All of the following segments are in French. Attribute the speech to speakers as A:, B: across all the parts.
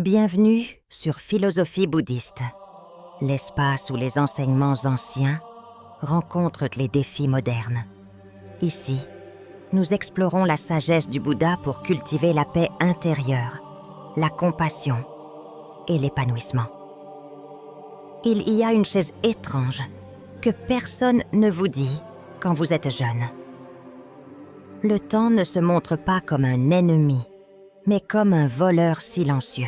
A: Bienvenue sur Philosophie bouddhiste, l'espace où les enseignements anciens rencontrent les défis modernes. Ici, nous explorons la sagesse du Bouddha pour cultiver la paix intérieure, la compassion et l'épanouissement. Il y a une chose étrange que personne ne vous dit quand vous êtes jeune. Le temps ne se montre pas comme un ennemi, mais comme un voleur silencieux.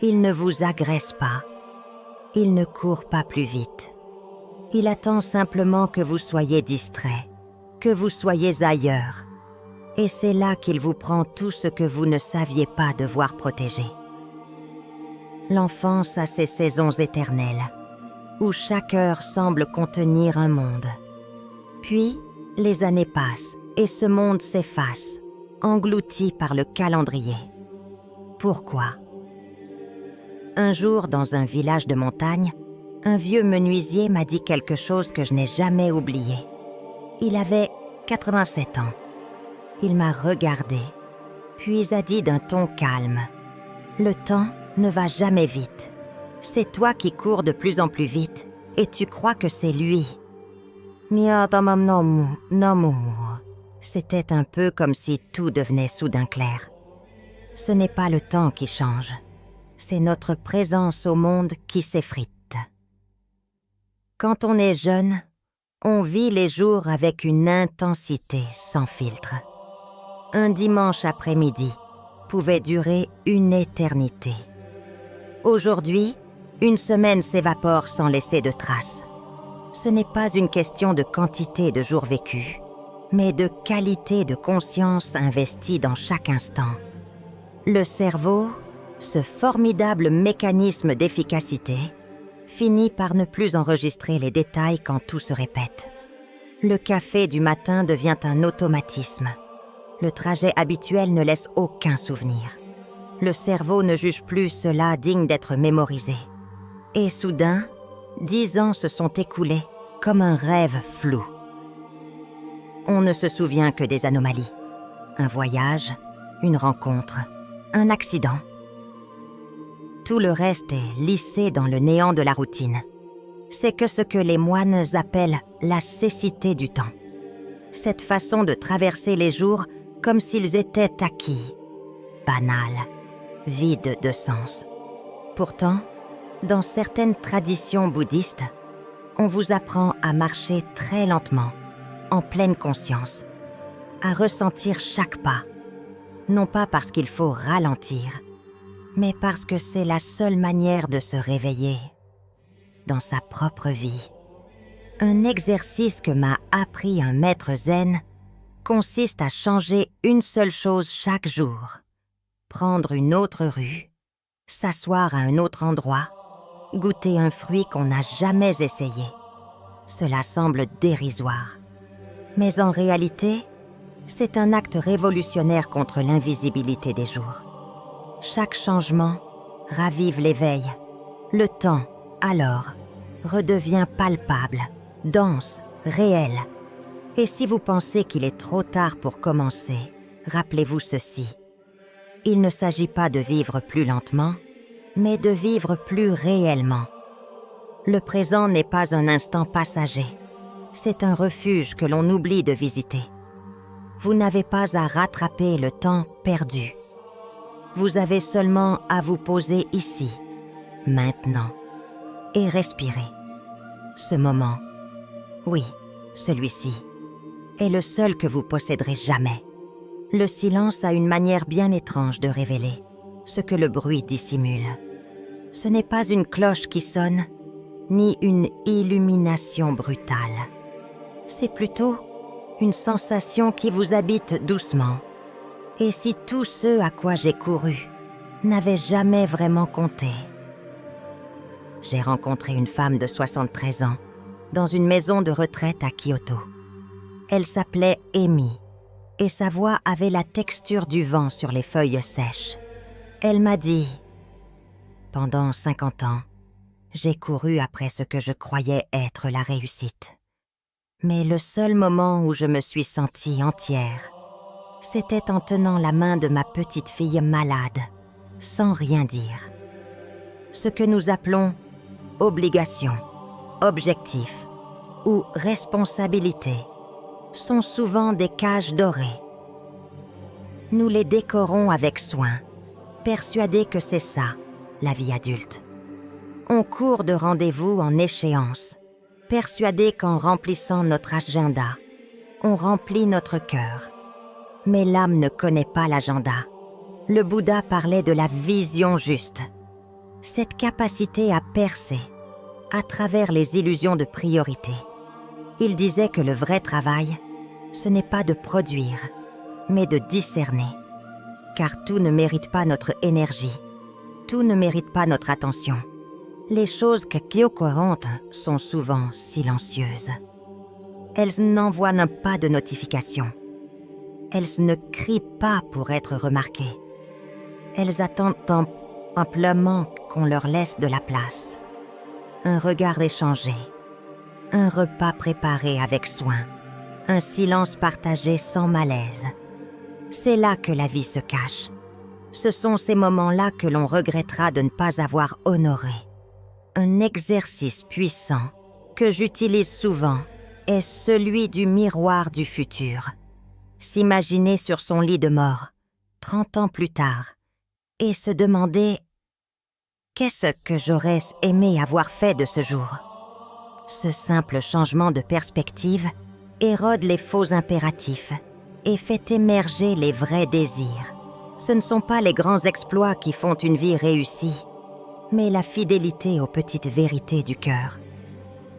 A: Il ne vous agresse pas, il ne court pas plus vite. Il attend simplement que vous soyez distrait, que vous soyez ailleurs. Et c'est là qu'il vous prend tout ce que vous ne saviez pas devoir protéger. L'enfance a ses saisons éternelles, où chaque heure semble contenir un monde. Puis, les années passent et ce monde s'efface, englouti par le calendrier. Pourquoi ? Un jour, dans un village de montagne, un vieux menuisier m'a dit quelque chose que je n'ai jamais oublié. Il avait 87 ans. Il m'a regardé, puis a dit d'un ton calme « Le temps ne va jamais vite. C'est toi qui cours de plus en plus vite, et tu crois que c'est lui. » C'était un peu comme si tout devenait soudain clair. Ce n'est pas le temps qui change, c'est notre présence au monde qui s'effrite. Quand on est jeune, on vit les jours avec une intensité sans filtre. Un dimanche après-midi pouvait durer une éternité. Aujourd'hui, une semaine s'évapore sans laisser de traces. Ce n'est pas une question de quantité de jours vécus, mais de qualité de conscience investie dans chaque instant. Le cerveau, ce formidable mécanisme d'efficacité, finit par ne plus enregistrer les détails quand tout se répète. Le café du matin devient un automatisme. Le trajet habituel ne laisse aucun souvenir. Le cerveau ne juge plus cela digne d'être mémorisé. Et soudain, 10 ans se sont écoulés comme un rêve flou. On ne se souvient que des anomalies. Un voyage, une rencontre, un accident. Tout le reste est lissé dans le néant de la routine. C'est que ce que les moines appellent la cécité du temps. Cette façon de traverser les jours comme s'ils étaient acquis, banals, vides de sens. Pourtant, dans certaines traditions bouddhistes, on vous apprend à marcher très lentement, en pleine conscience, à ressentir chaque pas, non pas parce qu'il faut ralentir, mais parce que c'est la seule manière de se réveiller dans sa propre vie. Un exercice que m'a appris un maître zen consiste à changer une seule chose chaque jour, prendre une autre rue, s'asseoir à un autre endroit, goûter un fruit qu'on n'a jamais essayé. Cela semble dérisoire. Mais en réalité, c'est un acte révolutionnaire contre l'invisibilité des jours. Chaque changement ravive l'éveil. Le temps, alors, redevient palpable, dense, réel. Et si vous pensez qu'il est trop tard pour commencer, rappelez-vous ceci. Il ne s'agit pas de vivre plus lentement, mais de vivre plus réellement. Le présent n'est pas un instant passager. C'est un refuge que l'on oublie de visiter. Vous n'avez pas à rattraper le temps perdu. Vous avez seulement à vous poser ici, maintenant, et respirer. Ce moment, oui, celui-ci, est le seul que vous posséderez jamais. Le silence a une manière bien étrange de révéler ce que le bruit dissimule. Ce n'est pas une cloche qui sonne, ni une illumination brutale. C'est plutôt une sensation qui vous habite doucement. Et si tout ce à quoi j'ai couru n'avait jamais vraiment compté? J'ai rencontré une femme de 73 ans dans une maison de retraite à Kyoto. Elle s'appelait Amy et sa voix avait la texture du vent sur les feuilles sèches. Elle m'a dit « Pendant 50 ans, j'ai couru après ce que je croyais être la réussite. Mais le seul moment où je me suis sentie entière, c'était en tenant la main de ma petite fille malade, sans rien dire. Ce que nous appelons obligation, objectif ou responsabilité sont souvent des cages dorées. Nous les décorons avec soin, persuadés que c'est ça, la vie adulte. On court de rendez-vous en échéance, persuadés qu'en remplissant notre agenda, on remplit notre cœur. Mais l'âme ne connaît pas l'agenda. Le Bouddha parlait de la vision juste. Cette capacité à percer à travers les illusions de priorité. Il disait que le vrai travail, ce n'est pas de produire, mais de discerner. Car tout ne mérite pas notre énergie. Tout ne mérite pas notre attention. Les choses qui occurrent sont souvent silencieuses. Elles n'envoient pas de notification. Elles ne crient pas pour être remarquées. Elles attendent amplement qu'on leur laisse de la place. Un regard échangé, un repas préparé avec soin, un silence partagé sans malaise. C'est là que la vie se cache. Ce sont ces moments-là que l'on regrettera de ne pas avoir honoré. Un exercice puissant que j'utilise souvent est celui du miroir du futur. S'imaginer sur son lit de mort, 30 ans plus tard, et se demander « Qu'est-ce que j'aurais aimé avoir fait de ce jour ?» Ce simple changement de perspective érode les faux impératifs et fait émerger les vrais désirs. Ce ne sont pas les grands exploits qui font une vie réussie, mais la fidélité aux petites vérités du cœur.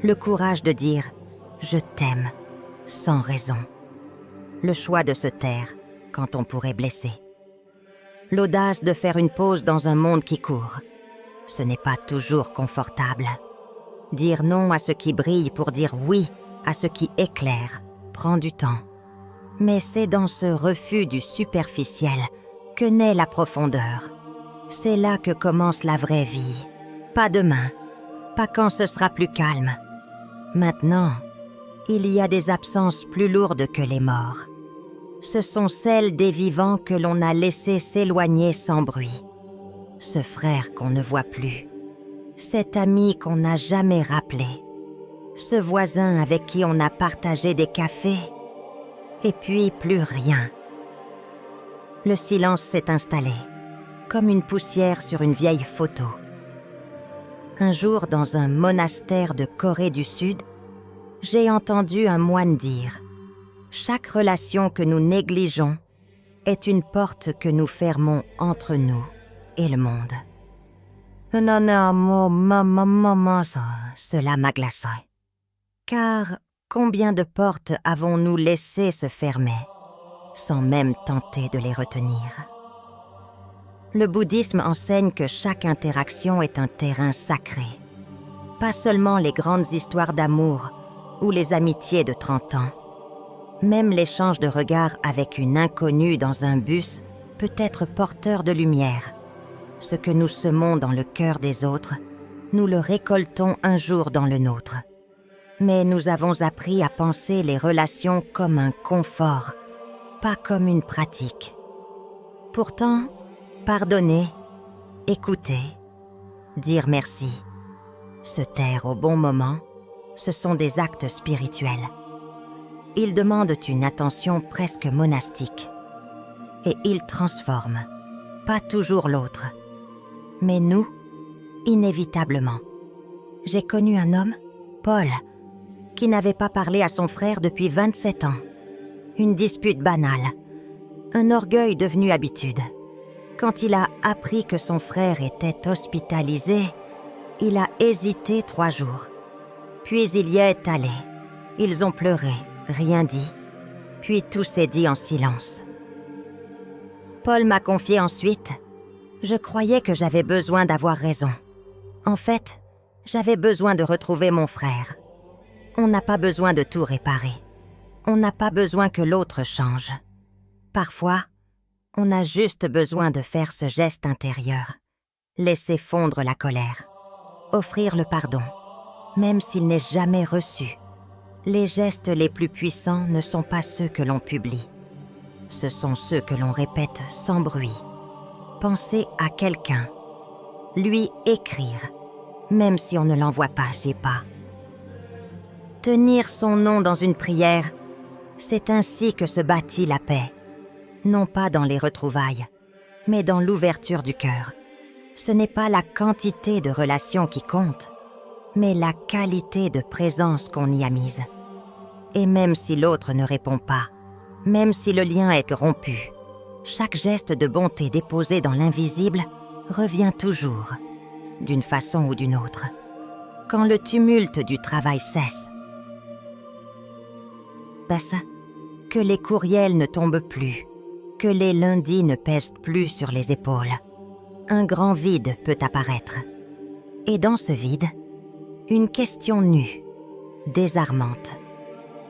A: Le courage de dire « je t'aime » sans raison. Le choix de se taire quand on pourrait blesser. L'audace de faire une pause dans un monde qui court. Ce n'est pas toujours confortable. Dire non à ce qui brille pour dire oui à ce qui éclaire prend du temps. Mais c'est dans ce refus du superficiel que naît la profondeur. C'est là que commence la vraie vie. Pas demain, pas quand ce sera plus calme. Maintenant, il y a des absences plus lourdes que les morts. Ce sont celles des vivants que l'on a laissés s'éloigner sans bruit. Ce frère qu'on ne voit plus. Cet ami qu'on n'a jamais rappelé. Ce voisin avec qui on a partagé des cafés. Et puis plus rien. Le silence s'est installé, comme une poussière sur une vieille photo. Un jour, dans un monastère de Corée du Sud, j'ai entendu un moine dire « Chaque relation que nous négligeons est une porte que nous fermons entre nous et le monde. » Cela m'a glacé. Car combien de portes avons-nous laissé se fermer sans même tenter de les retenir? Le bouddhisme enseigne que chaque interaction est un terrain sacré. Pas seulement les grandes histoires d'amour ou les amitiés de 30 ans. Même l'échange de regards avec une inconnue dans un bus peut être porteur de lumière. Ce que nous semons dans le cœur des autres, nous le récoltons un jour dans le nôtre. Mais nous avons appris à penser les relations comme un confort, pas comme une pratique. Pourtant, pardonner, écouter, dire merci, se taire au bon moment, ce sont des actes spirituels. Ils demandent une attention presque monastique. Et ils transforment, pas toujours l'autre, mais nous, inévitablement. J'ai connu un homme, Paul, qui n'avait pas parlé à son frère depuis 27 ans. Une dispute banale, un orgueil devenu habitude. Quand il a appris que son frère était hospitalisé, il a hésité 3 jours. Puis il y est allé. Ils ont pleuré, rien dit. Puis tout s'est dit en silence. Paul m'a confié ensuite. Je croyais que j'avais besoin d'avoir raison. En fait, j'avais besoin de retrouver mon frère. On n'a pas besoin de tout réparer. On n'a pas besoin que l'autre change. Parfois, on a juste besoin de faire ce geste intérieur. Laisser fondre la colère. Offrir le pardon, même s'il n'est jamais reçu. Les gestes les plus puissants ne sont pas ceux que l'on publie. Ce sont ceux que l'on répète sans bruit, penser à quelqu'un, lui écrire, même si on ne l'envoie pas chez pas. Tenir son nom dans une prière, c'est ainsi que se bâtit la paix, non pas dans les retrouvailles, mais dans l'ouverture du cœur. Ce n'est pas la quantité de relations qui compte, mais la qualité de présence qu'on y a mise. Et même si l'autre ne répond pas, même si le lien est rompu, chaque geste de bonté déposé dans l'invisible revient toujours, d'une façon ou d'une autre, quand le tumulte du travail cesse. Que les courriels ne tombent plus, que les lundis ne pèsent plus sur les épaules. Un grand vide peut apparaître. Et dans ce vide, une question nue, désarmante.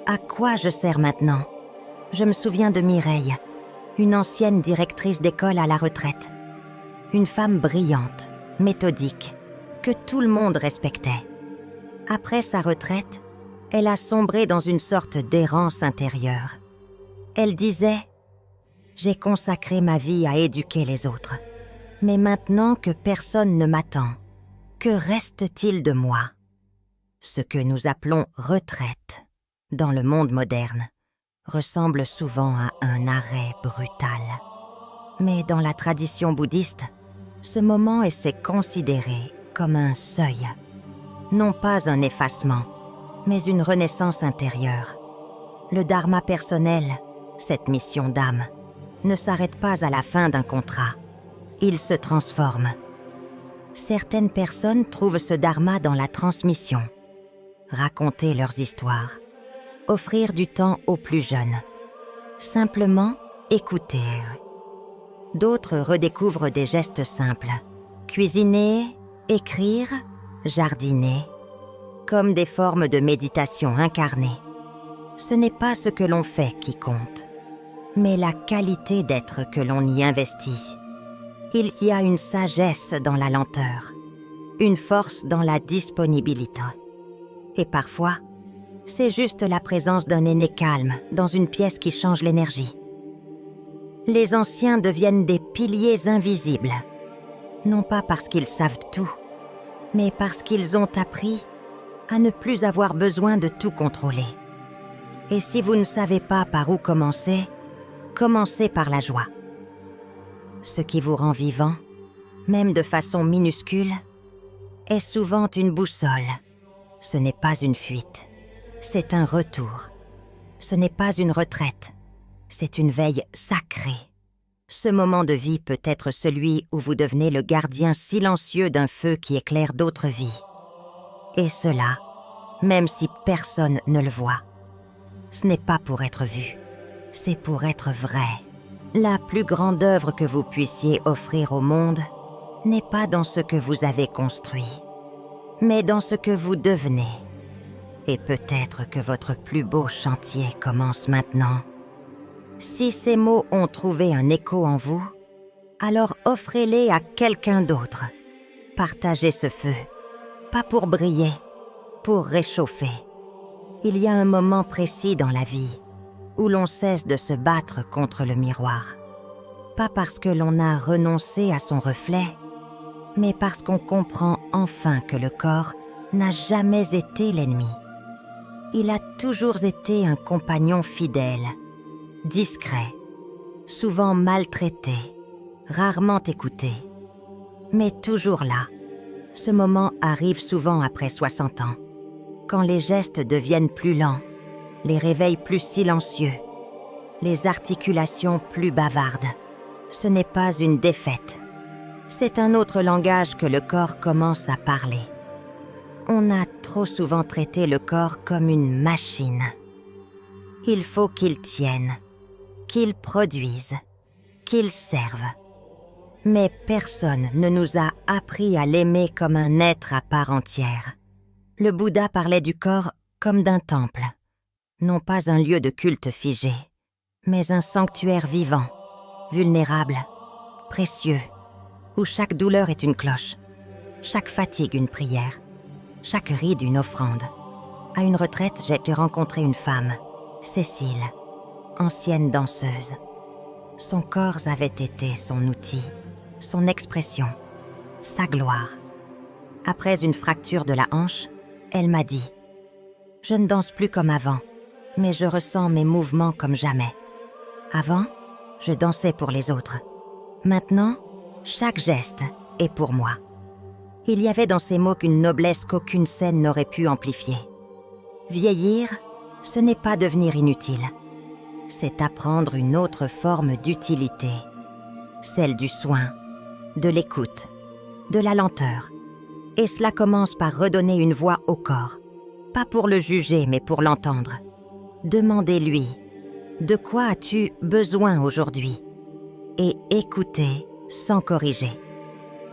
A: À quoi je sers maintenant ? Je me souviens de Mireille, une ancienne directrice d'école à la retraite. Une femme brillante, méthodique, que tout le monde respectait. Après sa retraite, elle a sombré dans une sorte d'errance intérieure. Elle disait « J'ai consacré ma vie à éduquer les autres. Mais maintenant que personne ne m'attend, que reste-t-il de moi ?» Ce que nous appelons retraite, dans le monde moderne, ressemble souvent à un arrêt brutal. Mais dans la tradition bouddhiste, ce moment est considéré comme un seuil. Non pas un effacement, mais une renaissance intérieure. Le dharma personnel, cette mission d'âme, ne s'arrête pas à la fin d'un contrat. Il se transforme. Certaines personnes trouvent ce dharma dans la transmission. Raconter leurs histoires. Offrir du temps aux plus jeunes. Simplement écouter. D'autres redécouvrent des gestes simples. Cuisiner, écrire, jardiner. Comme des formes de méditation incarnées. Ce n'est pas ce que l'on fait qui compte, mais la qualité d'être que l'on y investit. Il y a une sagesse dans la lenteur, une force dans la disponibilité. Et parfois, c'est juste la présence d'un aîné calme dans une pièce qui change l'énergie. Les anciens deviennent des piliers invisibles, non pas parce qu'ils savent tout, mais parce qu'ils ont appris à ne plus avoir besoin de tout contrôler. Et si vous ne savez pas par où commencer, commencez par la joie. Ce qui vous rend vivant, même de façon minuscule, est souvent une boussole. Ce n'est pas une fuite, c'est un retour. Ce n'est pas une retraite, c'est une veille sacrée. Ce moment de vie peut être celui où vous devenez le gardien silencieux d'un feu qui éclaire d'autres vies. Et cela, même si personne ne le voit. Ce n'est pas pour être vu, c'est pour être vrai. La plus grande œuvre que vous puissiez offrir au monde n'est pas dans ce que vous avez construit, mais dans ce que vous devenez. Et peut-être que votre plus beau chantier commence maintenant. Si ces mots ont trouvé un écho en vous, alors offrez-les à quelqu'un d'autre. Partagez ce feu, pas pour briller, pour réchauffer. Il y a un moment précis dans la vie où l'on cesse de se battre contre le miroir. Pas parce que l'on a renoncé à son reflet, mais parce qu'on comprend enfin que le corps n'a jamais été l'ennemi. Il a toujours été un compagnon fidèle, discret, souvent maltraité, rarement écouté, mais toujours là. Ce moment arrive souvent après 60 ans, quand les gestes deviennent plus lents, les réveils plus silencieux, les articulations plus bavardes. Ce n'est pas une défaite. C'est un autre langage que le corps commence à parler. On a trop souvent traité le corps comme une machine. Il faut qu'il tienne, qu'il produise, qu'il serve. Mais personne ne nous a appris à l'aimer comme un être à part entière. Le Bouddha parlait du corps comme d'un temple, non pas un lieu de culte figé, mais un sanctuaire vivant, vulnérable, précieux, où chaque douleur est une cloche, chaque fatigue une prière, chaque ride une offrande. À une retraite, j'ai rencontré une femme, Cécile, ancienne danseuse. Son corps avait été son outil, son expression, sa gloire. Après une fracture de la hanche, elle m'a dit « Je ne danse plus comme avant, mais je ressens mes mouvements comme jamais. Avant, je dansais pour les autres. Maintenant, chaque geste est pour moi. » Il y avait dans ces mots une noblesse qu'aucune scène n'aurait pu amplifier. Vieillir, ce n'est pas devenir inutile. C'est apprendre une autre forme d'utilité, celle du soin, de l'écoute, de la lenteur. Et cela commence par redonner une voix au corps, pas pour le juger, mais pour l'entendre. Demandez-lui, de quoi as-tu besoin aujourd'hui? Et écoutez sans corriger.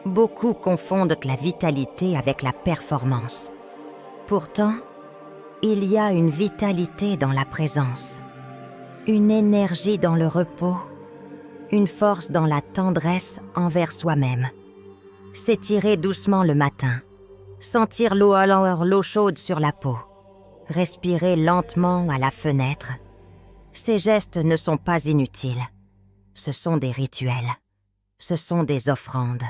A: Beaucoup confondent la vitalité avec la performance. Pourtant, il y a une vitalité dans la présence, une énergie dans le repos, une force dans la tendresse envers soi-même. S'étirer doucement le matin, sentir l'eau chaude sur la peau, respirer lentement à la fenêtre. Ces gestes ne sont pas inutiles. Ce sont des rituels, ce sont des offrandes,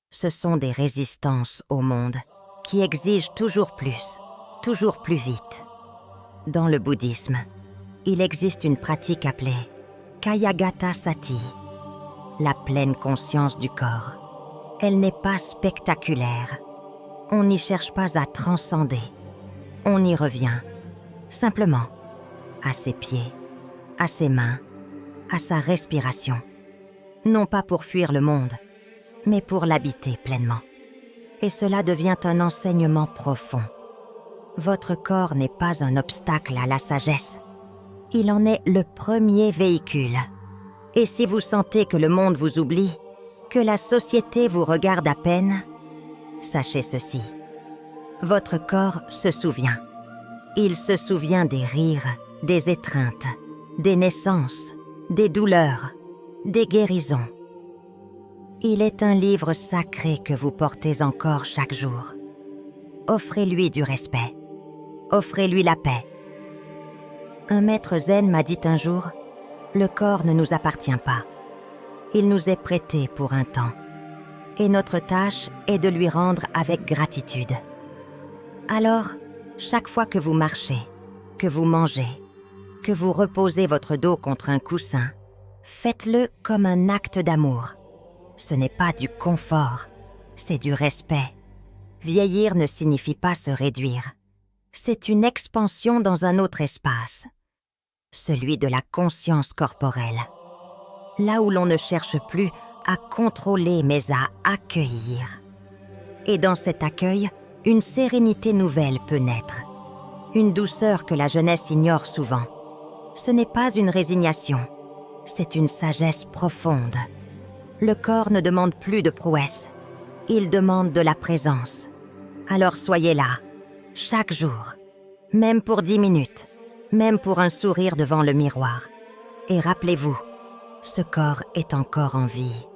A: ce sont des résistances au monde qui exigent toujours plus vite. Dans le bouddhisme, il existe une pratique appelée Kayagata Sati, la pleine conscience du corps. Elle n'est pas spectaculaire. On n'y cherche pas à transcender. On y revient, simplement, à ses pieds, à ses mains, à sa respiration. Non pas pour fuir le monde, mais pour l'habiter pleinement. Et cela devient un enseignement profond. Votre corps n'est pas un obstacle à la sagesse. Il en est le premier véhicule. Et si vous sentez que le monde vous oublie, que la société vous regarde à peine, sachez ceci. Votre corps se souvient. Il se souvient des rires, des étreintes, des naissances, des douleurs, des guérisons. Il est un livre sacré que vous portez encore chaque jour. Offrez-lui du respect. Offrez-lui la paix. Un maître zen m'a dit un jour, « Le corps ne nous appartient pas. Il nous est prêté pour un temps. Et notre tâche est de lui rendre avec gratitude. » Alors, chaque fois que vous marchez, que vous mangez, que vous reposez votre dos contre un coussin, faites-le comme un acte d'amour. Ce n'est pas du confort, c'est du respect. Vieillir ne signifie pas se réduire. C'est une expansion dans un autre espace, celui de la conscience corporelle. Là où l'on ne cherche plus à contrôler mais à accueillir. Et dans cet accueil, une sérénité nouvelle peut naître. Une douceur que la jeunesse ignore souvent. Ce n'est pas une résignation, c'est une sagesse profonde. Le corps ne demande plus de prouesse, il demande de la présence. Alors soyez là, chaque jour, même pour 10 minutes, même pour un sourire devant le miroir. Et rappelez-vous, ce corps est encore en vie.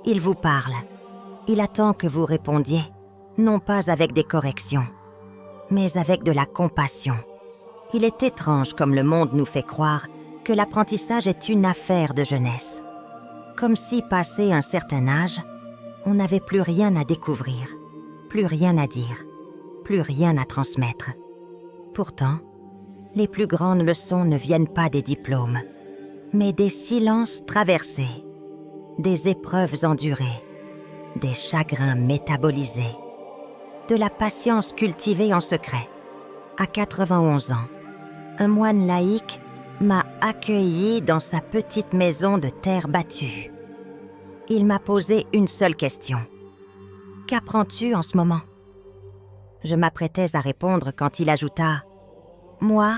A: Il vous parle, il attend que vous répondiez, non pas avec des corrections, mais avec de la compassion. Il est étrange comme le monde nous fait croire que l'apprentissage est une affaire de jeunesse. Comme si, passé un certain âge, on n'avait plus rien à découvrir, plus rien à dire, plus rien à transmettre. Pourtant, les plus grandes leçons ne viennent pas des diplômes, mais des silences traversés, des épreuves endurées, des chagrins métabolisés, de la patience cultivée en secret. À 91 ans, un moine laïque m'a accueilli dans sa petite maison de terre battue. Il m'a posé une seule question. « Qu'apprends-tu en ce moment ?» Je m'apprêtais à répondre quand il ajouta « Moi,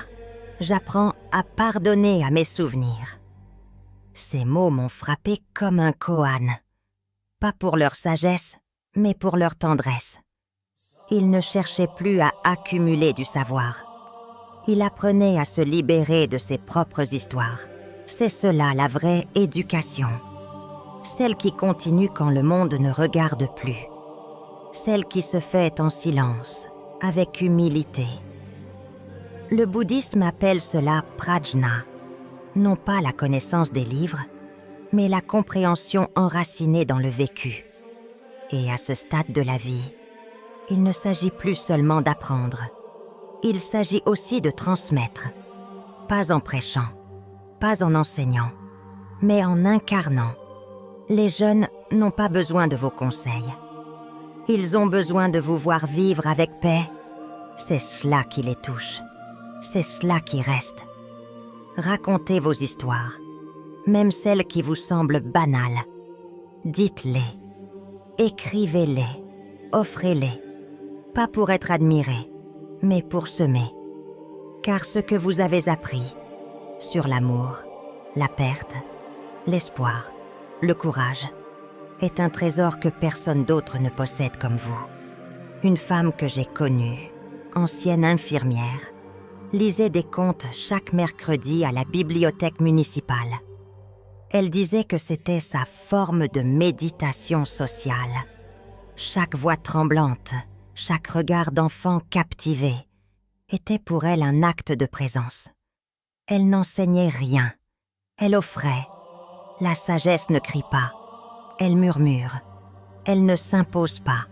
A: j'apprends à pardonner à mes souvenirs. » Ces mots m'ont frappé comme un koan. Pas pour leur sagesse, mais pour leur tendresse. Il ne cherchait plus à accumuler du savoir. Il apprenait à se libérer de ses propres histoires. C'est cela la vraie éducation. Celle qui continue quand le monde ne regarde plus. Celle qui se fait en silence, avec humilité. Le bouddhisme appelle cela prajna, non pas la connaissance des livres, mais la compréhension enracinée dans le vécu. Et à ce stade de la vie, il ne s'agit plus seulement d'apprendre. Il s'agit aussi de transmettre, pas en prêchant, pas en enseignant, mais en incarnant. Les jeunes n'ont pas besoin de vos conseils. Ils ont besoin de vous voir vivre avec paix. C'est cela qui les touche. C'est cela qui reste. Racontez vos histoires, même celles qui vous semblent banales. Dites-les, écrivez-les, offrez-les, pas pour être admirés, mais pour semer. Car ce que vous avez appris sur l'amour, la perte, l'espoir, le courage, est un trésor que personne d'autre ne possède comme vous. Une femme que j'ai connue, ancienne infirmière, lisait des contes chaque mercredi à la bibliothèque municipale. Elle disait que c'était sa forme de méditation sociale. Chaque voix tremblante, chaque regard d'enfant captivé, était pour elle un acte de présence. Elle n'enseignait rien, elle offrait. La sagesse ne crie pas, elle murmure. Elle ne s'impose pas,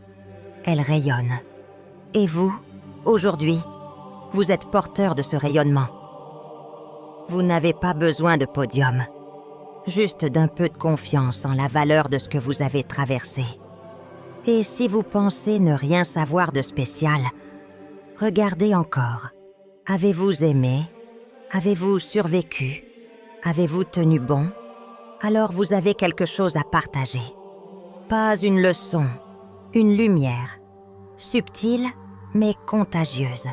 A: elle rayonne. Et vous, aujourd'hui, vous êtes porteur de ce rayonnement. Vous n'avez pas besoin de podium, juste d'un peu de confiance en la valeur de ce que vous avez traversé. Et si vous pensez ne rien savoir de spécial, regardez encore. Avez-vous aimé? Avez-vous survécu? Avez-vous tenu bon? Alors vous avez quelque chose à partager. Pas une leçon, une lumière, subtile mais contagieuse.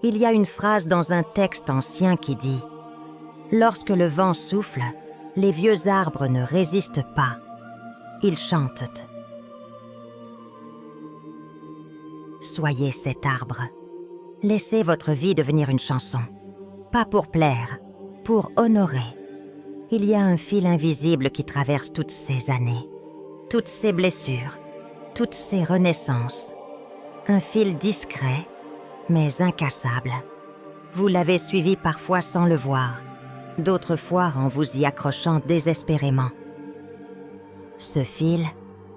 A: Il y a une phrase dans un texte ancien qui dit « Lorsque le vent souffle, les vieux arbres ne résistent pas, ils chantent. » Soyez cet arbre. Laissez votre vie devenir une chanson. Pas pour plaire, pour honorer. Il y a un fil invisible qui traverse toutes ces années, toutes ces blessures, toutes ces renaissances. Un fil discret, mais incassable. Vous l'avez suivi parfois sans le voir, d'autres fois en vous y accrochant désespérément. Ce fil,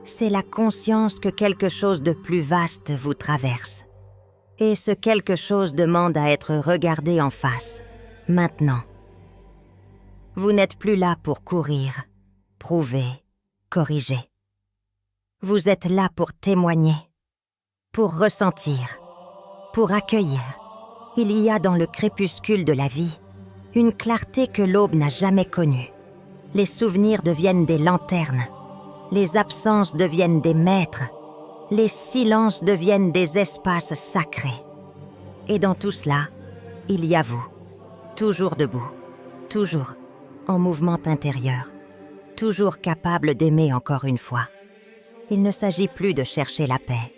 A: c'est la conscience que quelque chose de plus vaste vous traverse. Et ce quelque chose demande à être regardé en face, maintenant. Vous n'êtes plus là pour courir, prouver, corriger. Vous êtes là pour témoigner, pour ressentir, pour accueillir. Il y a dans le crépuscule de la vie une clarté que l'aube n'a jamais connue. Les souvenirs deviennent des lanternes, les absences deviennent des maîtres, les silences deviennent des espaces sacrés. Et dans tout cela, il y a vous, toujours debout, toujours en mouvement intérieur, toujours capable d'aimer encore une fois. Il ne s'agit plus de chercher la paix,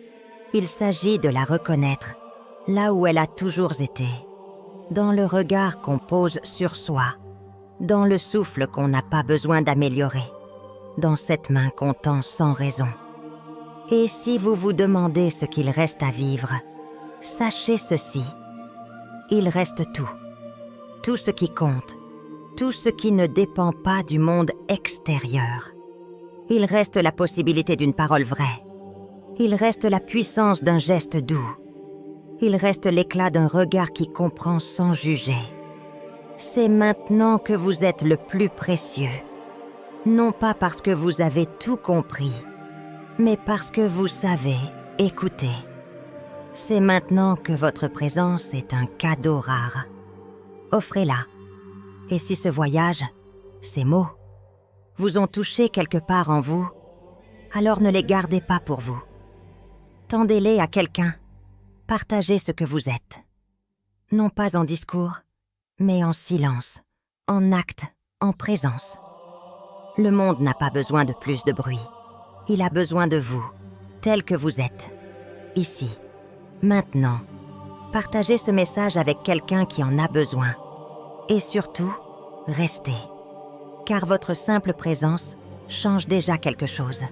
A: il s'agit de la reconnaître là où elle a toujours été, dans le regard qu'on pose sur soi, dans le souffle qu'on n'a pas besoin d'améliorer, dans cette main qu'on tend sans raison. Et si vous vous demandez ce qu'il reste à vivre, sachez ceci, il reste tout, tout ce qui compte, tout ce qui ne dépend pas du monde extérieur. Il reste la possibilité d'une parole vraie, il reste la puissance d'un geste doux, il reste l'éclat d'un regard qui comprend sans juger. C'est maintenant que vous êtes le plus précieux, non pas parce que vous avez tout compris, mais parce que vous savez écouter. C'est maintenant que votre présence est un cadeau rare. Offrez-la. Et si ce voyage, ces mots, vous ont touché quelque part en vous, alors ne les gardez pas pour vous. Tendez-les à quelqu'un. Partagez ce que vous êtes. Non pas en discours, mais en silence, en acte, en présence. Le monde n'a pas besoin de plus de bruit. Il a besoin de vous, tel que vous êtes, ici, maintenant. Partagez ce message avec quelqu'un qui en a besoin. Et surtout, restez. Car votre simple présence change déjà quelque chose.